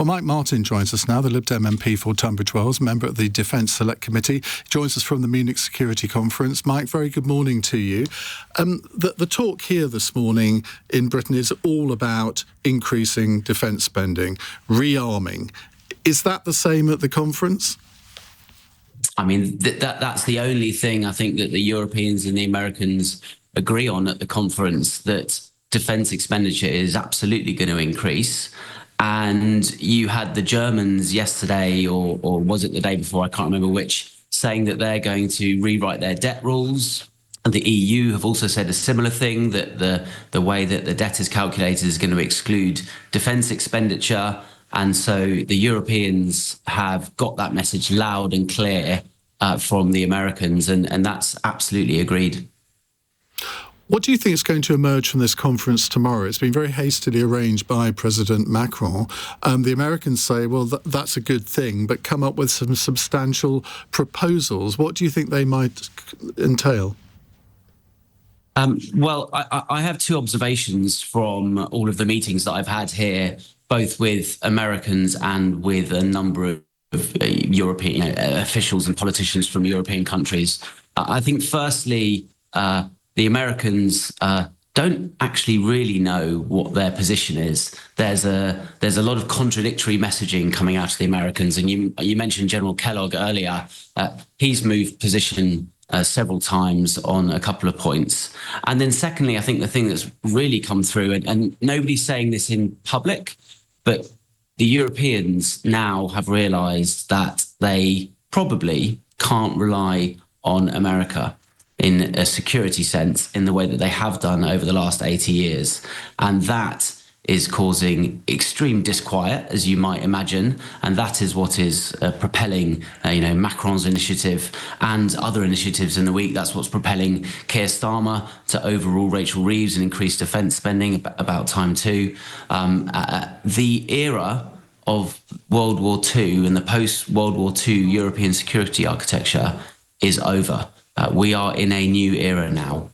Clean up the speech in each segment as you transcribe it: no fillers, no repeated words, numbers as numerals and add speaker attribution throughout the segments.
Speaker 1: Well, Mike Martin joins us now, the Lib Dem MP for Tunbridge Wells, member of the Defence Select Committee. He joins us from the Munich Security Conference. Mike, very good morning to you. The talk here this morning in Britain is all about increasing defence spending, rearming. Is that the same at the conference?
Speaker 2: I mean, that's the only thing I think that the Europeans and the Americans agree on at the conference, that defence expenditure is absolutely going to increase. And you had the Germans yesterday, or was it the day before, I can't remember which, saying that they're going to rewrite their debt rules. And the EU have also said a similar thing, that the way that the debt is calculated is going to exclude defence expenditure. And so the Europeans have got that message loud and clear from the Americans, and that's absolutely agreed.
Speaker 1: What do you think is going to emerge from this conference tomorrow? It's been very hastily arranged by President Macron. The Americans say, well, that's a good thing, but come up with some substantial proposals. What do you think they might entail?
Speaker 2: Well, I have two observations from all of the meetings that I've had here, both with Americans and with a number of European officials and politicians from European countries. I think, firstly, the Americans don't actually really know what their position is. There's a lot of contradictory messaging coming out of the Americans, and you mentioned General Kellogg earlier. He's moved position several times on a couple of points. And then secondly, I think the thing that's really come through, and nobody's saying this in public, but the Europeans now have realised that they probably can't rely on America in a security sense in the way that they have done over the last 80 years. And that is causing extreme disquiet, as you might imagine. And that is what is propelling Macron's initiative and other initiatives in the week. That's what's propelling Keir Starmer to overrule Rachel Reeves and increase defence spending, about time too. The era of World War II and the post-World War II European security architecture is over. We are in a new era now.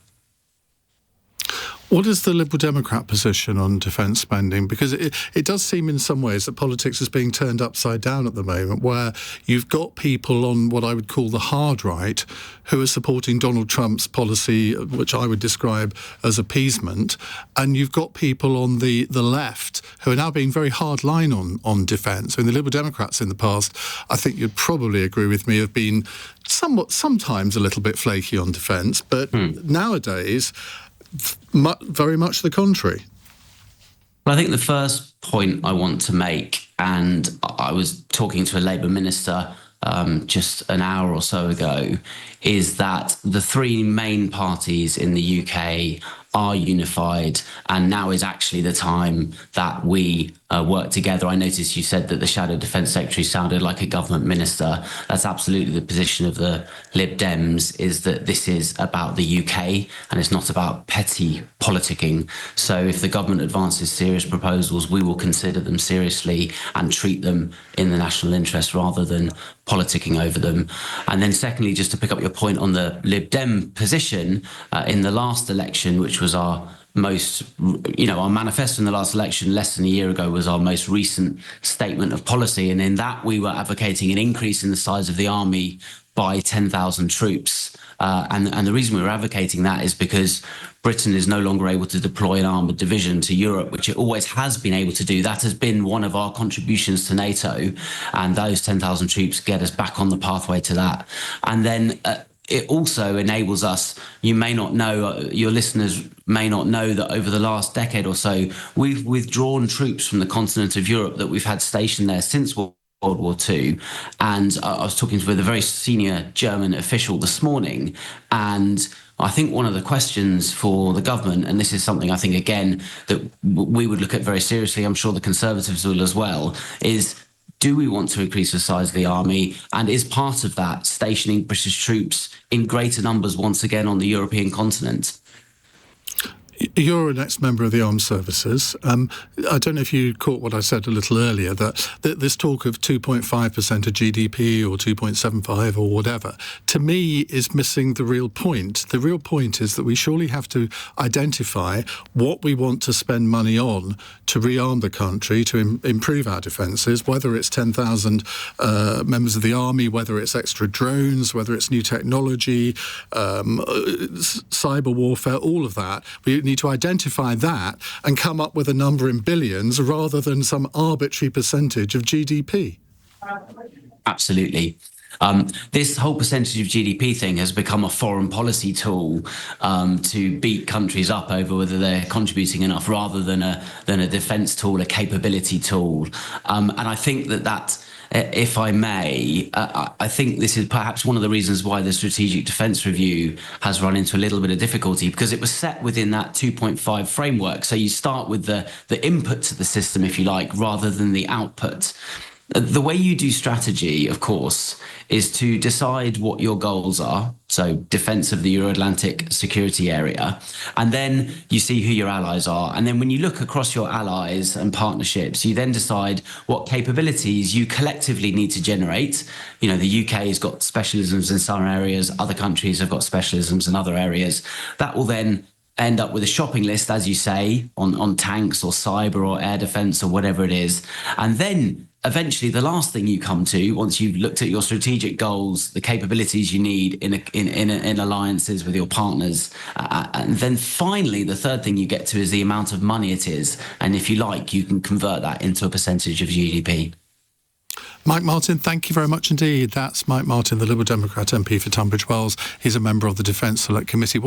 Speaker 1: What is the Liberal Democrat position on defence spending? Because it does seem in some ways that politics is being turned upside down at the moment, where you've got people on what I would call the hard right who are supporting Donald Trump's policy, which I would describe as appeasement, and you've got people on the left who are now being very hard line on defence. I mean, the Liberal Democrats in the past, I think you'd probably agree with me, have been sometimes a little bit flaky on defence, but nowadays, very much the contrary.
Speaker 2: Well, I think the first point I want to make, and I was talking to a Labour minister just an hour or so ago, is that the three main parties in the UK are unified, and now is actually the time that we work together. I noticed you said that the Shadow Defence Secretary sounded like a government minister. That's absolutely the position of the Lib Dems, is that this is about the UK and it's not about petty politicking. So if the government advances serious proposals, we will consider them seriously and treat them in the national interest rather than politicking over them. And then secondly, just to pick up your point on the Lib Dem position, in the last election, which was our most, our manifesto in the last election less than a year ago was our most recent statement of policy. And in that, we were advocating an increase in the size of the army by 10,000 troops. And the reason we were advocating that is because Britain is no longer able to deploy an armoured division to Europe, which it always has been able to do. That has been one of our contributions to NATO, and those 10,000 troops get us back on the pathway to that. And then it also enables us, you may not know, your listeners may not know, that over the last decade or so, we've withdrawn troops from the continent of Europe that we've had stationed there since World War II. And I was talking with a very senior German official this morning, and I think one of the questions for the government, and this is something I think, again, that we would look at very seriously, I'm sure the Conservatives will as well, is do we want to increase the size of the army? And is part of that stationing British troops in greater numbers once again on the European continent?
Speaker 1: You're an ex-member of the armed services. I don't know if you caught what I said a little earlier, that this talk of 2.5% of GDP or 2.75 or whatever, to me is missing the real point. The real point is that we surely have to identify what we want to spend money on to rearm the country, to improve our defences, whether it's 10,000 members of the army, whether it's extra drones, whether it's new technology, cyber warfare, all of that. We need to identify that and come up with a number in billions rather than some arbitrary percentage of GDP.
Speaker 2: Absolutely. This whole percentage of GDP thing has become a foreign policy tool to beat countries up over whether they're contributing enough, rather than a defence tool, a capability tool. And I think that if I may, I think this is perhaps one of the reasons why the Strategic Defence Review has run into a little bit of difficulty, because it was set within that 2.5 framework. So you start with the input to the system, if you like, rather than the output. The way you do strategy, of course, is to decide what your goals are, so defence of the Euro-Atlantic security area, and then you see who your allies are. And then when you look across your allies and partnerships, you then decide what capabilities you collectively need to generate. You know, the UK has got specialisms in some areas, other countries have got specialisms in other areas. That will then end up with a shopping list, as you say, on tanks or cyber or air defence or whatever it is. And then eventually the last thing you come to, once you've looked at your strategic goals, the capabilities you need in alliances with your partners, and then finally the third thing you get to is the amount of money it is. And if you like, you can convert that into a percentage of GDP.
Speaker 1: Mike Martin, thank you very much indeed. That's Mike Martin, the Liberal Democrat MP for Tunbridge Wells. He's a member of the Defence Select Committee.